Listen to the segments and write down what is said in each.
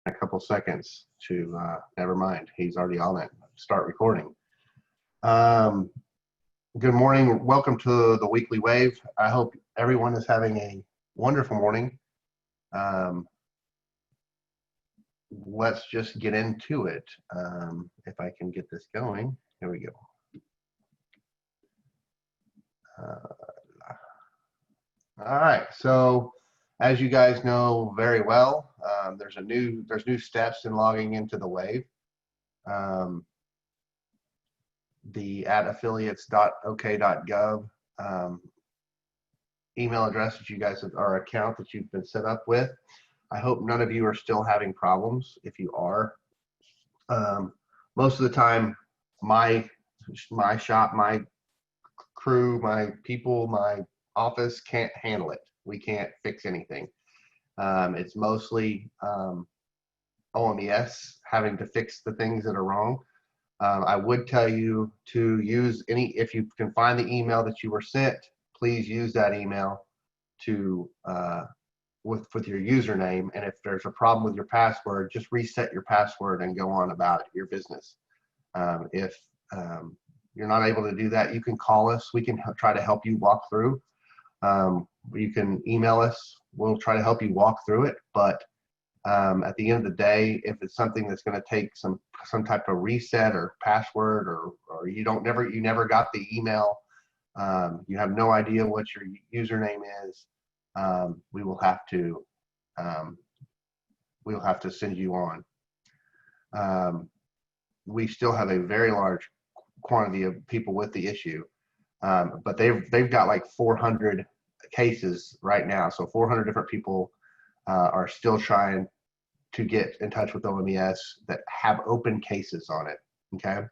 a couple seconds to, never mind, he's already on it. Start recording. Good morning. Welcome to the Weekly Wave. I hope everyone is having a wonderful morning. Let's just get into it. If I can get this going. Here we go. All right. So, as you guys know very well, there's new steps in logging into the Wave. The @affiliates.ok.gov email address that you guys have, or account that you've been set up with. I hope none of you are still having problems. If you are, most of the time, my shop, my crew, my people, my office can't handle it. We can't fix anything. It's mostly OMES having to fix the things that are wrong. I would tell you to use if you can find the email that you were sent, please use that email to with your username. And if there's a problem with your password, just reset your password and go on about your business. If you're not able to do that, you can call us. We can try to help you walk through. You can email us. We'll try to help you walk through it. But at the end of the day, if it's something that's going to take some type of reset or password, or you never got the email, you have no idea what your username is, we will have to send you on. We still have a very large quantity of people with the issue, but they've got like 400 cases right now. So 400 different people are still trying to get in touch with OMES that have open cases on it. Okay,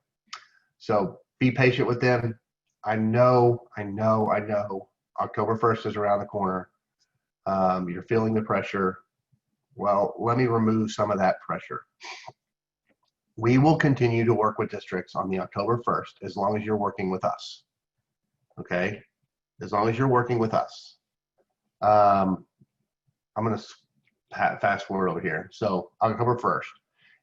so be patient with them. I know. October 1st is around the corner. You're feeling the pressure. Well, let me remove some of that pressure. We will continue to work with districts on the October 1st as long as you're working with us. Okay, as long as you're working with us. I'm going to fast forward over here. So October 1st,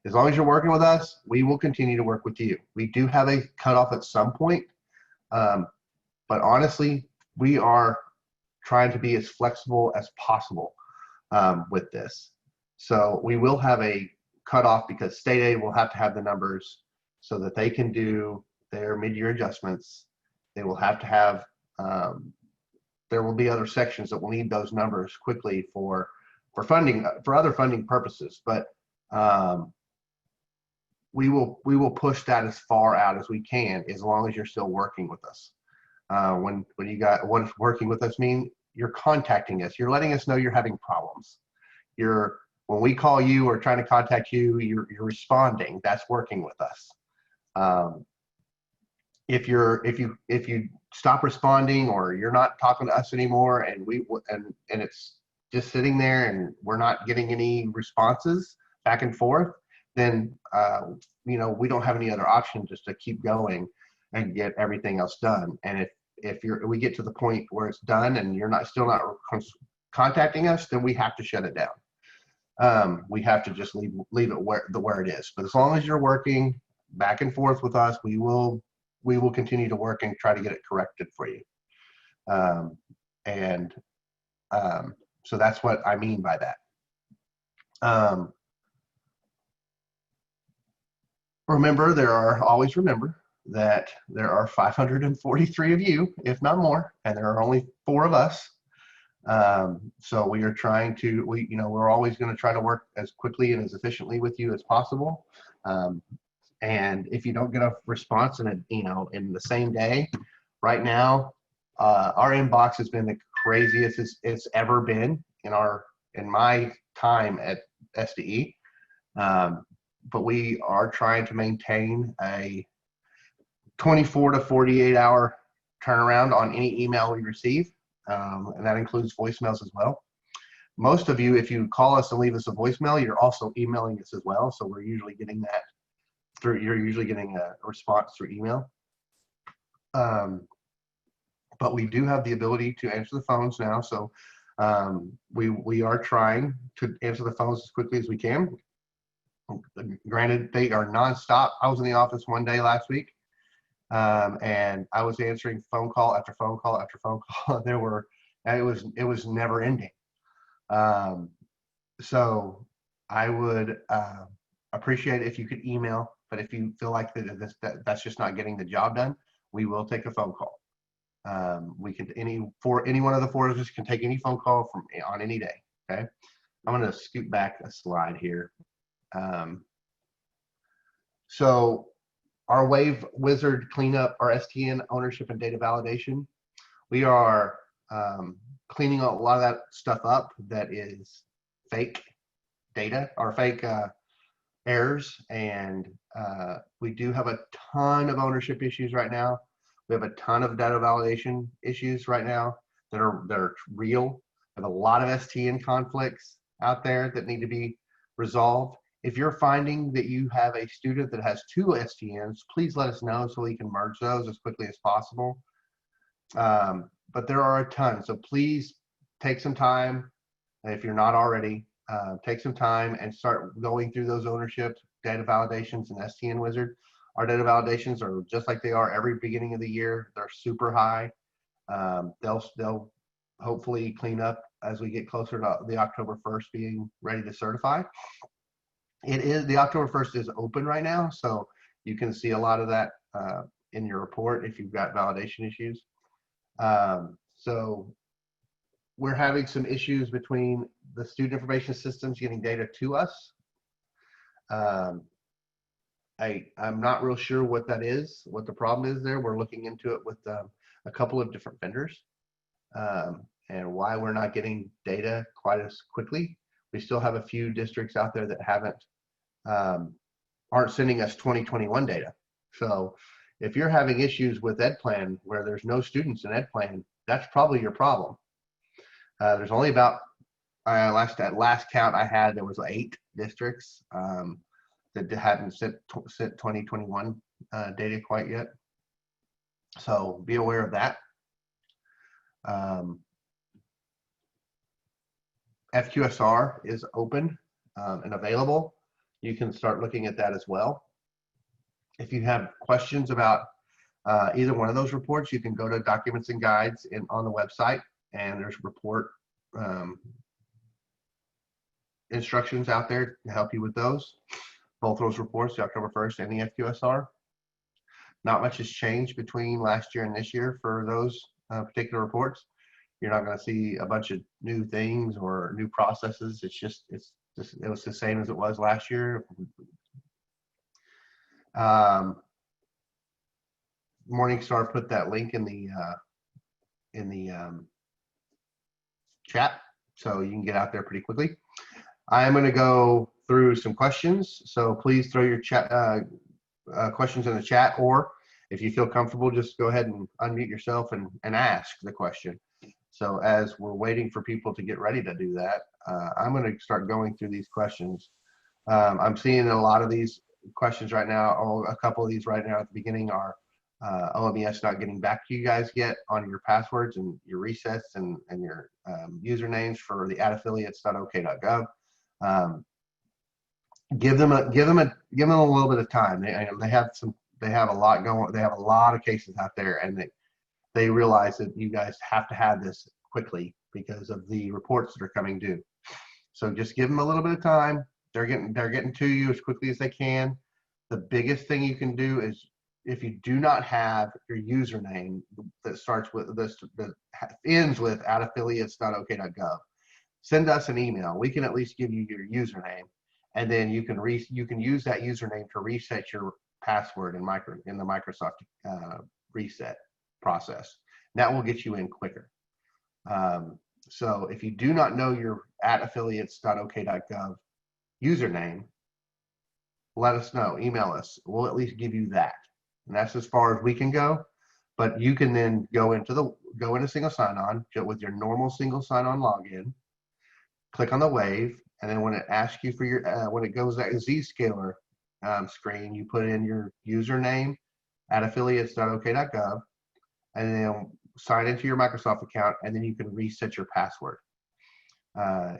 as long as you're working with us, we will continue to work with you. We do have a cutoff at some point, but honestly, we are trying to be as flexible as possible with this. So we will have a cutoff because state aid will have to have the numbers so that they can do their mid-year adjustments. They will have to have, there will be other sections that will need those numbers quickly for funding, for other funding purposes, but we will push that as far out as we can, as long as you're still working with us. When you got, what does working with us mean? You're contacting us. You're letting us know you're having problems. When we call you or trying to contact you, you're responding. That's working with us. If you stop responding or you're not talking to us anymore, and it's just sitting there and we're not getting any responses back and forth, then we don't have any other option just to keep going and get everything else done. And if we get to the point where it's done and you're still not contacting us, then we have to shut it down. We have to just leave it where it is. But as long as you're working back and forth with us, we will continue to work and try to get it corrected for you. So that's what I mean by that. Remember that there are 543 of you, if not more, and there are only 4 of us. So we are trying to, we're always going to try to work as quickly and as efficiently with you as possible. And if you don't get a response in the same day, right now, our inbox has been the craziest it's ever been in my time at SDE. But we are trying to maintain a 24 to 48 hour turnaround on any email we receive. And that includes voicemails as well. Most of you, if you call us and leave us a voicemail, you're also emailing us as well. So we're usually getting that you're usually getting a response through email. But we do have the ability to answer the phones now. So we are trying to answer the phones as quickly as we can. Granted, they are nonstop. I was in the office one day last week, and I was answering phone call after phone call after phone call. It was never ending. Um, so I would appreciate it if you could email, but if you feel like that's just not getting the job done, we will take a phone call. We can any one of the four of us can take any phone call on any day. Okay, I'm going to scoot back a slide here. So our Wave Wizard cleanup, our STN ownership and data validation, we are cleaning a lot of that stuff up that is fake data or fake errors, and we do have a ton of ownership issues right now. We have a ton of data validation issues right now that are real. We have a lot of STN conflicts out there that need to be resolved. If you're finding that you have a student that has 2 STNs, please let us know so we can merge those as quickly as possible. But there are a ton, so please take some time, if you're not already, take some time and start going through those ownership data validations in STN Wizard. Our data validations are just like they are every beginning of the year. They're super high. They'll hopefully clean up as we get closer to the October 1st being ready to certify. The October 1st is open right now, so you can see a lot of that in your report if you've got validation issues. So we're having some issues between the student information systems getting data to us. I'm not real sure what that is, what the problem is there. We're looking into it with a couple of different vendors and why we're not getting data quite as quickly. We still have a few districts out there that aren't sending us 2021 data. So if you're having issues with EdPlan where there's no students in EdPlan, that's probably your problem. There's only about at last count I had, there was 8 districts that hadn't sent 2021 data quite yet. So be aware of that. FQSR is open and available. You can start looking at that as well. If you have questions about either one of those reports, you can go to Documents and Guides on the website, and there's report instructions out there to help you with those. Both those reports, the October 1st and the FQSR. Not much has changed between last year and this year for those particular reports. You're not going to see a bunch of new things or new processes. It was the same as it was last year. Morningstar put that link in the chat, so you can get out there pretty quickly. I'm going to go through some questions, so please throw your chat questions in the chat, or if you feel comfortable, just go ahead and unmute yourself and ask the question. So as we're waiting for people to get ready to do that, I'm going to start going through these questions. I'm seeing a lot of these questions right now. A couple of these right now at the beginning are OMES not getting back to you guys yet on your passwords and your resets and your usernames for the adaffiliates.ok.gov. Give them a little bit of time. They have a lot going. They have a lot of cases out there, and they realize that you guys have to have this quickly because of the reports that are coming due. So just give them a little bit of time. They're getting to you as quickly as they can. The biggest thing you can do is, if you do not have your username that starts with this, that ends with adaffiliates.ok.gov, send us an email. We can at least give you your username, and then you can use that username to reset your password in the Microsoft reset process. That will get you in quicker. So if you do not know your @affiliates.ok.gov username, let us know. Email us. We'll at least give you that, and that's as far as we can go. But you can then go into single sign-on with your normal single sign-on login. Click on the wave, and then when it asks you for your when it goes that Zscaler screen, you put in your username @affiliates.ok.gov, and then sign into your Microsoft account, and then you can reset your password.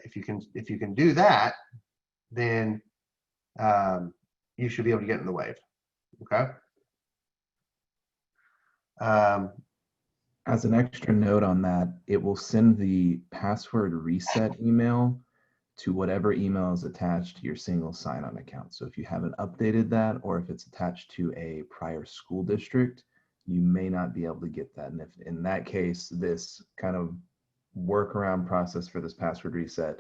If you can do that, then you should be able to get in the wave. Okay. Um, As an extra note on that, it will send the password reset email to whatever email is attached to your single sign-on account. So if you haven't updated that, or if it's attached to a prior school district, you may not be able to get that. And if in that case, this kind of workaround process for this password reset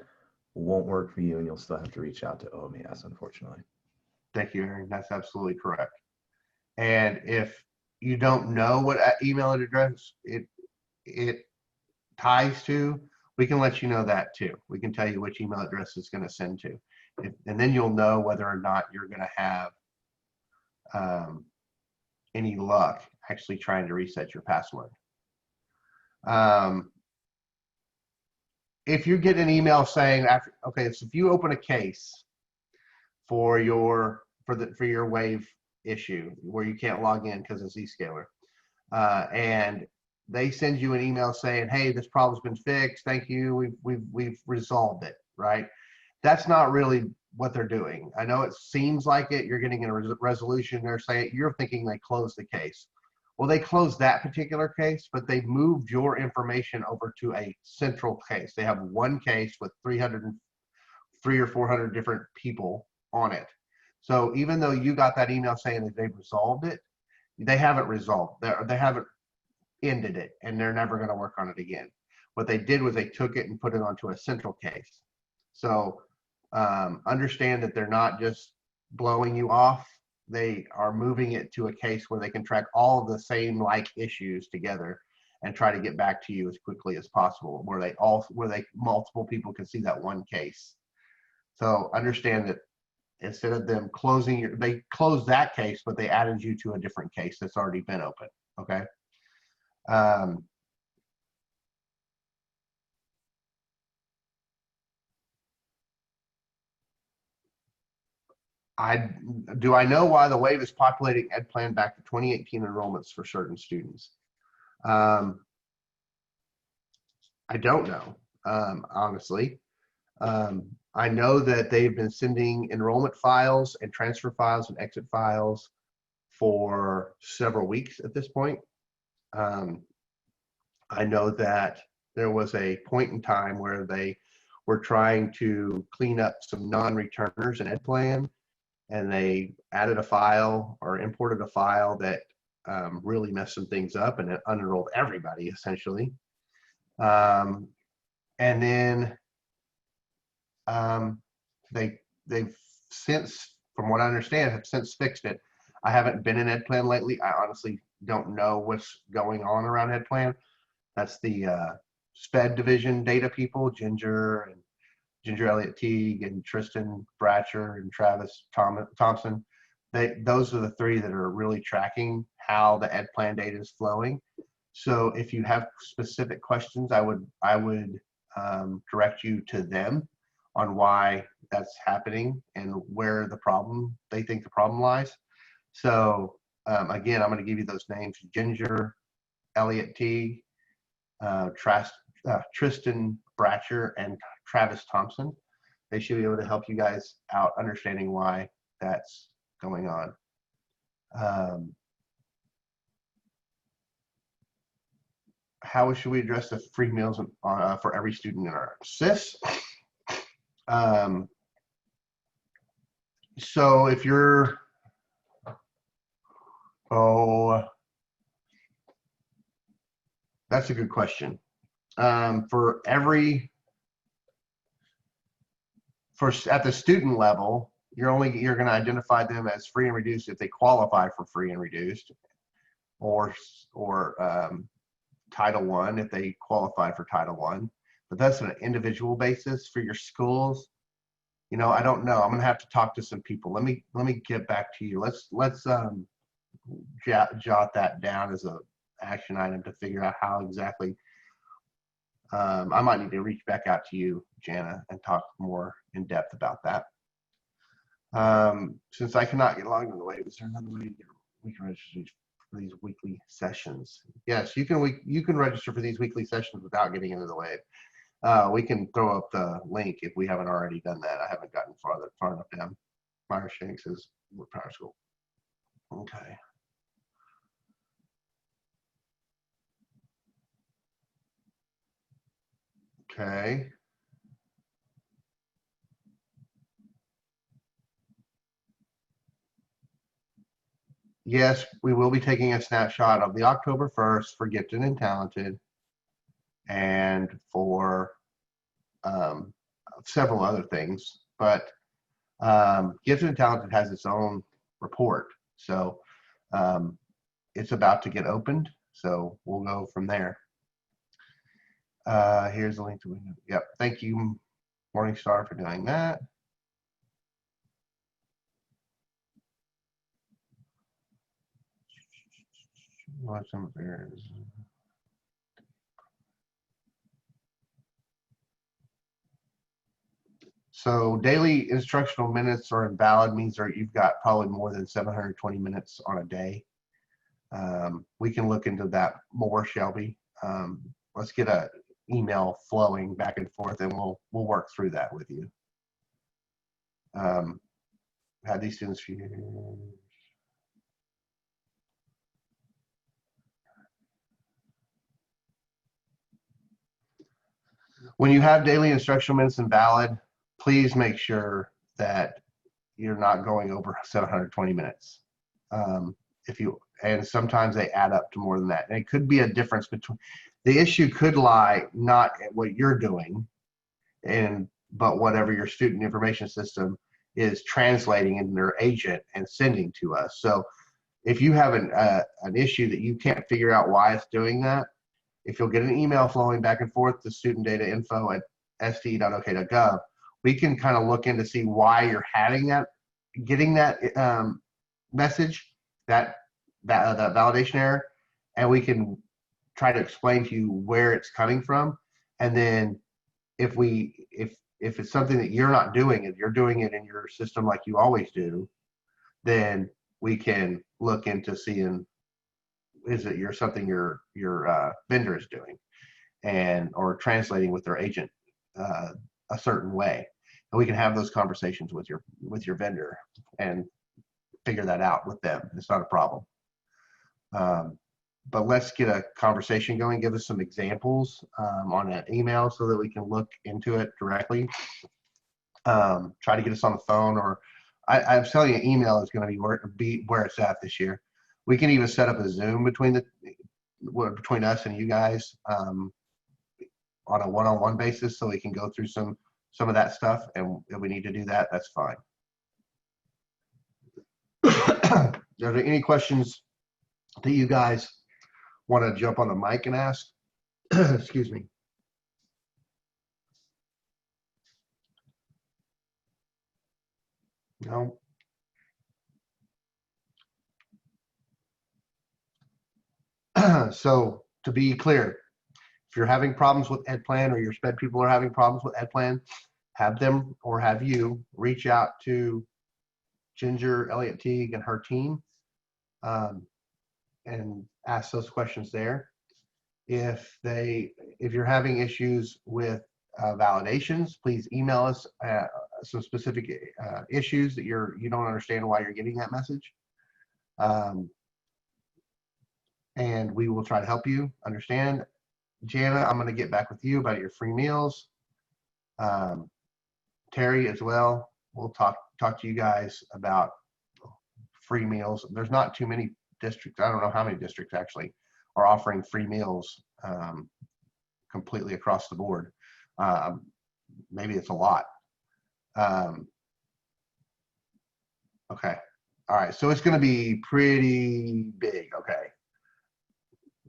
won't work for you, and you'll still have to reach out to OMES, unfortunately. Thank you, Aaron. That's absolutely correct. And if you don't know what email address it ties to, we can let you know that too. We can tell you which email address it's going to send to, and then you'll know whether or not you're going to have any luck actually trying to reset your password. If you get an email saying okay, so if you open a case for your wave issue where you can't log in because of Zscaler, and they send you an email saying, "Hey, this problem's been fixed. Thank you. We've resolved it." Right? That's not really what they're doing. I know it seems like it. You're getting a resolution. They're saying you're thinking they closed the case. Well, they closed that particular case, but they moved your information over to a central case. They have one case with 303 or 400 different people on it. So even though you got that email saying that they've resolved it, they haven't resolved. They haven't ended it, and they're never going to work on it again. What they did was they took it and put it onto a central case. So understand that they're not just blowing you off. They are moving it to a case where they can track all of the same like issues together and try to get back to you as quickly as possible, where multiple people can see that one case. So understand that instead of them they closed that case, but they added you to a different case that's already been open. Okay. I know why the wave is populating Ed Plan back to 2018 enrollments for certain students. I don't know, honestly. I know that they've been sending enrollment files and transfer files and exit files for several weeks at this point. I know that there was a point in time where they were trying to clean up some non-returners in Ed Plan, and they added a file or imported a file that really messed some things up, and it unenrolled everybody essentially. And then they've since, from what I understand, have since fixed it. I haven't been in Ed Plan lately. I honestly don't know what's going on around Ed Plan. That's the SPED division data people, Ginger Elliott Teague and Tristan Bratcher and Travis Thompson. Those are the three that are really tracking how the Ed Plan data is flowing. So if you have specific questions, I would direct you to them on why that's happening and where they think the problem lies. So again, I'm going to give you those names: Ginger Elliott Teague, Tristan Bratcher, and Travis Thompson. They should be able to help you guys out understanding why that's going on. How should we address the free meals for every student in our SIS? So if you're, that's a good question. For at the student level, you're going to identify them as free and reduced if they qualify for free and reduced, or Title I if they qualify for Title I. But that's on an individual basis. For your schools, I don't know. I'm going to have to talk to some people. Let me get back to you. Let's jot that down as a action item to figure out how exactly. I might need to reach back out to you, Jana, and talk more in depth about that. Since I cannot get logged in the wave, is there another way we can register for these weekly sessions? Yes, you can register for these weekly sessions without getting into the wave. We can throw up the link if we haven't already done that. I haven't gotten far enough down. Myers Shanks is Wood Power School. Okay. Okay. Yes, we will be taking a snapshot of the October 1st for Gifted and Talented and for several other things. But Gifted and Talented has its own report. So it's about to get opened. So we'll go from there. Here's the link to window. Yep. Thank you, Morningstar, for doing that. Watch some affairs. So daily instructional minutes are invalid means that you've got probably more than 720 minutes on a day. We can look into that more, Shelby. Let's get a email flowing back and forth, and we'll work through that with you. Had these students when you have daily instructional minutes invalid, please make sure that you're not going over 720 minutes. And sometimes they add up to more than that. And it could be a difference between, the issue could lie not at what you're doing, but whatever your student information system is translating in their agent and sending to us. So if you have an issue that you can't figure out why it's doing that, if you'll get an email flowing back and forth to studentdatainfo@ste.ok.gov, we can kind of look in to see why you're getting that message, that validation error, and we can try to explain to you where it's coming from. And then if it's something that you're not doing, if you're doing it in your system like you always do, then we can look into seeing, is it something your vendor is doing or translating with their agent a certain way. And we can have those conversations with your vendor and figure that out with them. It's not a problem. But let's get a conversation going. Give us some examples on an email so that we can look into it directly. Try to get us on the phone, or I'm telling you, email is going to be where it's at this year. We can even set up a Zoom between us and you guys on a one-on-one basis, so we can go through some of that stuff. And if we need to do that, that's fine. Are there any questions that you guys want to jump on the mic and ask? Excuse me. No. So to be clear, if you're having problems with EdPlan, or your SPED people are having problems with EdPlan, have them or have you reach out to Ginger Elliott Teague and her team and ask those questions there. If you're having issues with validations, please email us some specific issues that you don't understand why you're getting that message. And we will try to help you understand. Jana, I'm going to get back with you about your free meals. Terry as well. We'll talk to you guys about free meals. There's not too many districts. I don't know how many districts actually are offering free meals completely across the board. Maybe it's a lot. Okay. All right. So it's going to be pretty big. Okay.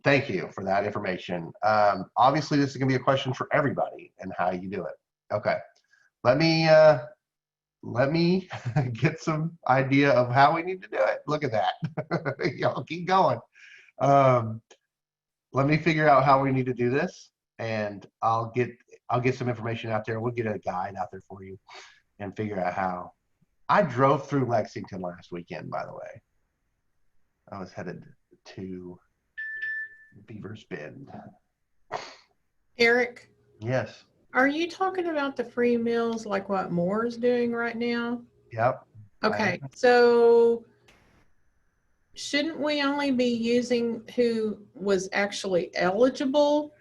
Thank you for that information. Obviously, this is going to be a question for everybody and how you do it. Okay. Let me get some idea of how we need to do it. Look at that. Y'all keep going. Let me figure out how we need to do this, and I'll get some information out there. We'll get a guide out there for you and figure out how. I drove through Lexington last weekend, by the way. I was headed to Beaver's Bend. Eric? Yes. Are you talking about the free meals like what Moore's doing right now? Yep. Okay, so shouldn't we only be using who was actually eligible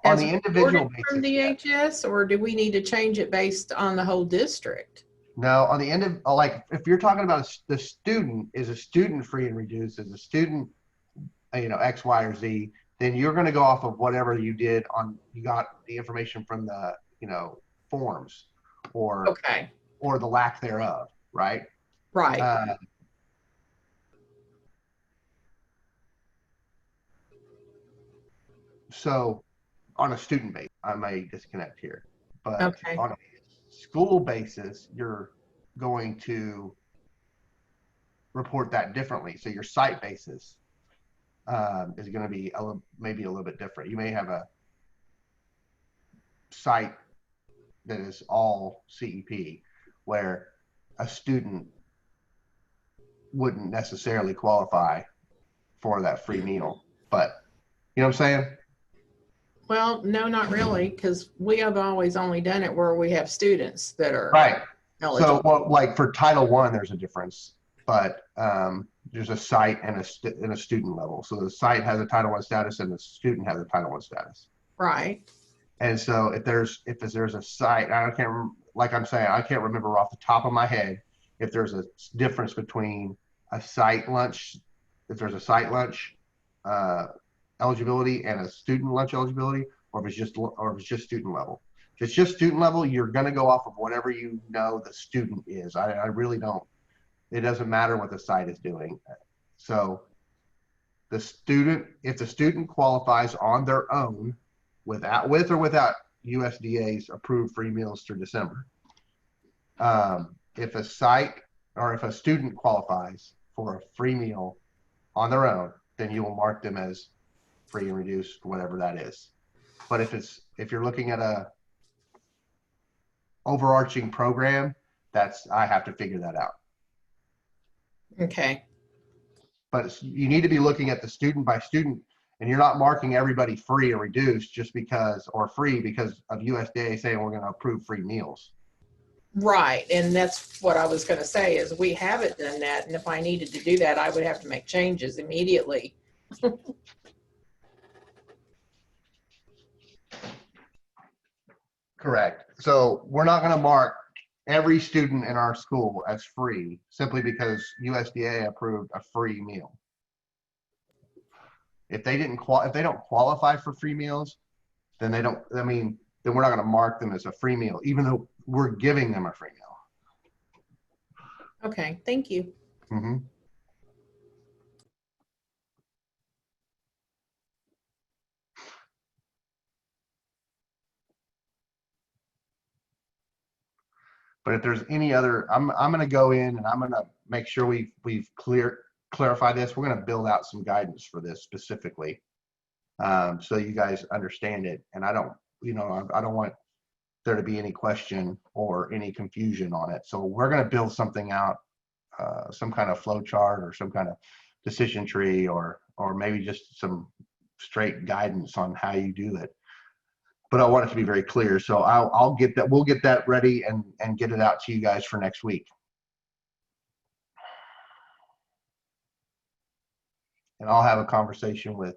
On as the individual reported from basis, yes. DHS, or do we need to change it based on the whole district? No, on the end of, like, if you're talking about the student, is a student free and reduced, is a student, X, Y, or Z, then you're going to go off of whatever you did you got the information from the, forms or, Okay, or the lack thereof, right? right. Uh, so on a student base, I may disconnect here, but Okay, on a school basis, you're going to report that differently. So your site basis is going to be maybe a little bit different. You may have a site that is all CEP where a student wouldn't necessarily qualify for that free meal. But you know what I'm saying? well, no, not really, because we have always only done it where we have students that are Right. So, eligible. well, like for Title I, there's a difference, but there's a site and a student level. So the site has a Title I status and the student has a Title I status. Right, And so if there's a site, I can't like I'm saying, I can't remember off the top of my head if there's a difference between a site lunch, if there's a site lunch eligibility and a student lunch eligibility, or if it's just student level. If it's just student level, you're going to go off of whatever the student is. I really don't. It doesn't matter what the site is doing. So if the student qualifies on their own, with or without USDA's approved free meals through December, if a site or if a student qualifies for a free meal on their own, then you will mark them as free and reduced, whatever that is. But if you're looking at a overarching program, I have to figure that out. okay, But you need to be looking at the student by student, and you're not marking everybody free or reduced just because, or free because of USDA saying we're going to approve free meals. right. And that's what I was going to say is we haven't done that. And if I needed to do that, I would have to make changes immediately. Correct. So we're not going to mark every student in our school as free simply because USDA approved a free meal. If they don't qualify for free meals, then then we're not going to mark them as a free meal, even though we're giving them a free meal. Okay, thank you. Mm-hmm. But if there's any other, I'm going to go in and I'm going to make sure we've clarify this. We're going to build out some guidance for this specifically, so you guys understand it. And I don't want there to be any question or any confusion on it. So we're going to build something out, some kind of flow chart or some kind of decision tree, or maybe just some straight guidance on how you do it. But I want it to be very clear. So I'll get that. We'll get that ready and get it out to you guys for next week. And I'll have a conversation with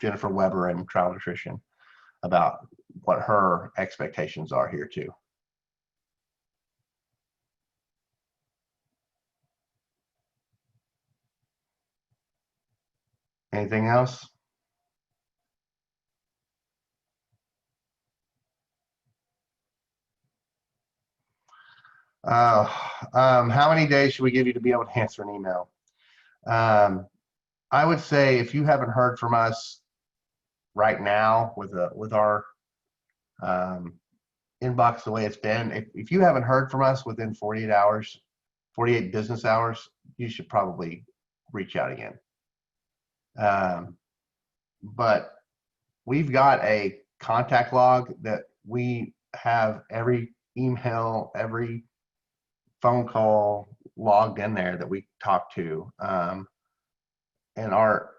Jennifer Weber and Trial Nutrition about what her expectations are here too. Anything else? How many days should we give you to be able to answer an email? I would say if you haven't heard from us right now with our inbox the way it's been, if you haven't heard from us within 48 business hours, you should probably reach out again. But we've got a contact log that we have every email, every phone call logged in there that we talk to. And our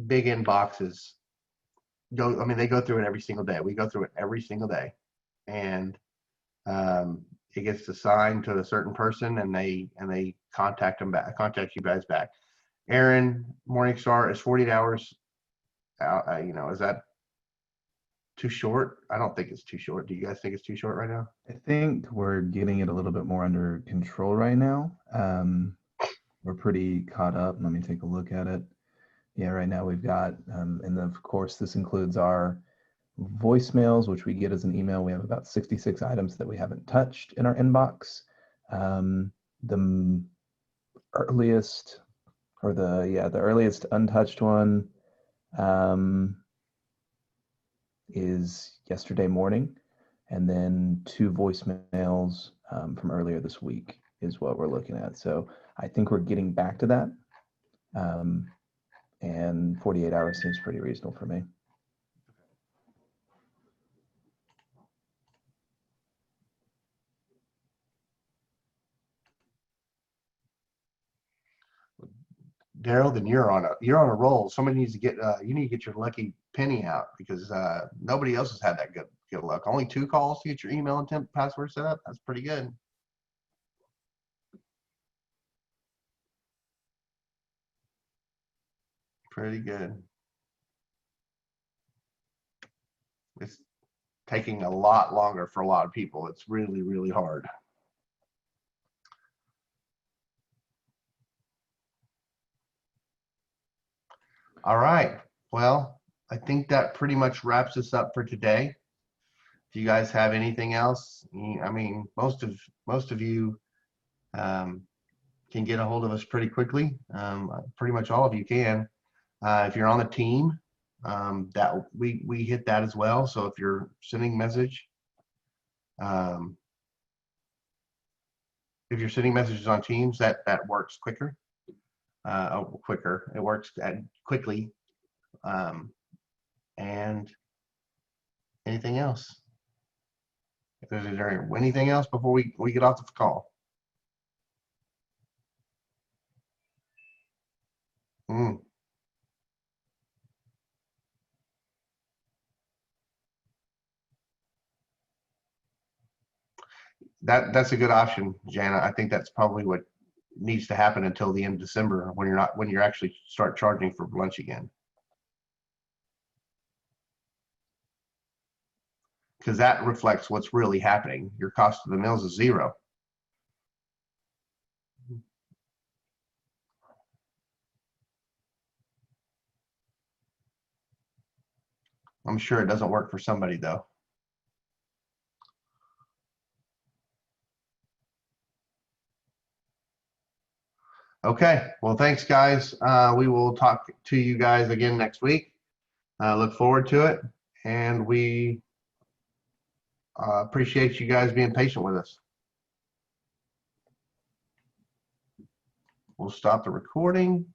big inboxes they go through it every single day. We go through it every single day. And it gets assigned to a certain person, and they contact you guys back. Aaron, Morningstar, is 48 hours out, is that too short? I don't think it's too short. Do you guys think it's too short right now? I think we're getting it a little bit more under control right now. We're pretty caught up. Let me take a look at it. Yeah, right now we've got, and of course this includes our voicemails, which we get as an email. We have about 66 items that we haven't touched in our inbox. The earliest, or the earliest untouched one is yesterday morning, and then 2 voicemails from earlier this week is what we're looking at. So I think we're getting back to that, and 48 hours seems pretty reasonable for me. Daryl, then you're on a roll. Somebody needs to get you need to get your lucky penny out, because nobody else has had that good luck. Only 2 calls to get your email and temp password set up. That's pretty good. Pretty good. It's taking a lot longer for a lot of people. It's really, really hard. All right. Well, I think that pretty much wraps us up for today. Do you guys have anything else? I mean, most of you can get a hold of us pretty quickly. Pretty much all of you can. If you're on the team, that we hit that as well. So if you're sending message, if you're sending messages on Teams, that works quicker. It works quickly. And anything else? Is there anything else before we get off the call? That's a good option, Jana. I think that's probably what needs to happen until the end of December, when you're actually start charging for lunch again. Because that reflects what's really happening. Your cost of the meals is 0. I'm sure it doesn't work for somebody though. Okay, well, thanks guys. We will talk to you guys again next week. Look forward to it, and we appreciate you guys being patient with us. We'll stop the recording.